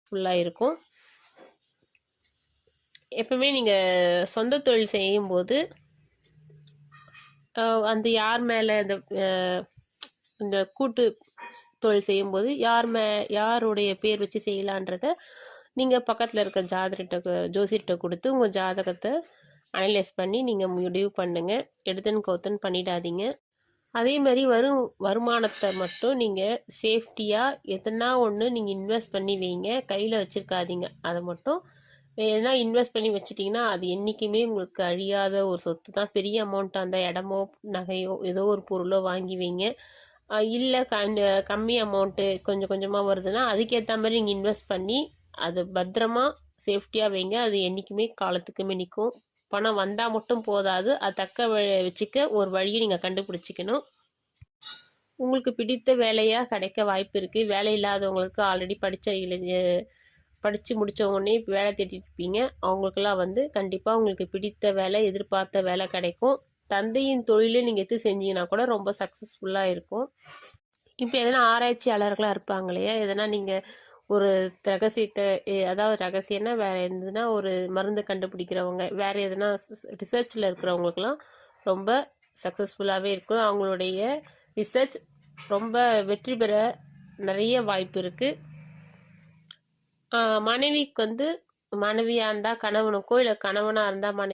சக்ஸஸ்ஃபுல்லாக இருக்கும். எப்பவுமே நீங்கள் சொந்த தொழில் செய்யும்போது அந்த யார் மேலே இந்த கூட்டு தொழில் செய்யும்போது யாருடைய பேர் வச்சு செய்யலான்றத நீங்கள் பக்கத்தில் இருக்க ஜோசியர்கிட்ட கொடுத்து உங்கள் ஜாதகத்தை அனலைஸ் பண்ணி நீங்கள் முடிவு பண்ணுங்க. எடுத்துன்னு கவுத்துன்னு பண்ணிடாதீங்க. அதே மாதிரி வருமானத்தை மட்டும் நீங்கள் சேஃப்டியாக எதனா ஒன்று நீங்கள் இன்வெஸ்ட் பண்ணி வைங்க, கையில் வச்சுருக்காதீங்க. அதை மட்டும் எதனா இன்வெஸ்ட் பண்ணி வச்சிட்டிங்கன்னா அது என்றைக்குமே உங்களுக்கு அழியாத ஒரு சொத்து தான். பெரிய அமௌண்ட்டாக இருந்தால் இடமோ நகையோ ஏதோ ஒரு பொருளோ வாங்கி வைங்க. இல்லை கம்மி அமௌண்ட்டு கொஞ்சம் கொஞ்சமாக வருதுன்னா அதுக்கேற்ற மாதிரி நீங்கள் இன்வெஸ்ட் பண்ணி அது பத்திரமா சேஃப்டியாக வைங்க. அது என்றைக்குமே காலத்துக்குமே நிற்கும். பணம் வந்தால் மட்டும் போதாது, அது தக்க வச்சுக்க ஒரு வழியை நீங்கள் கண்டுபிடிச்சிக்கணும். உங்களுக்கு பிடித்த வேலையாக கிடைக்க வாய்ப்பு இருக்குது. வேலை இல்லாதவங்களுக்கு ஆல்ரெடி படித்து முடித்தவொடனே வேலை தேடிட்டு இருப்பீங்க. அவங்களுக்கெல்லாம் கண்டிப்பாக உங்களுக்கு பிடித்த வேலை, எதிர்பார்த்த வேலை கிடைக்கும். தந்தையின் தொழிலை நீங்கள் எடுத்து செஞ்சீங்கன்னா கூட ரொம்ப சக்ஸஸ்ஃபுல்லாக இருக்கும். இப்போ எதனா ஆராய்ச்சியாளர்களாக இருப்பாங்க இல்லையா, எதனா நீங்கள் ஒரு ரகசியத்தை, அதாவது ரகசியம்னா வேறு எதுனா ஒரு மருந்து கண்டுபிடிக்கிறவங்க, வேறு எதனா ரிசர்ச்சில் இருக்கிறவங்களுக்கெல்லாம் ரொம்ப சக்ஸஸ்ஃபுல்லாகவே இருக்கும். அவங்களுடைய ரிசர்ச் ரொம்ப வெற்றி பெற நிறைய வாய்ப்பு இருக்குது. மனைவிக்கு மனைவியாக இருந்தால் கணவனுக்கோ, இல்லை கணவனாக இருந்தால்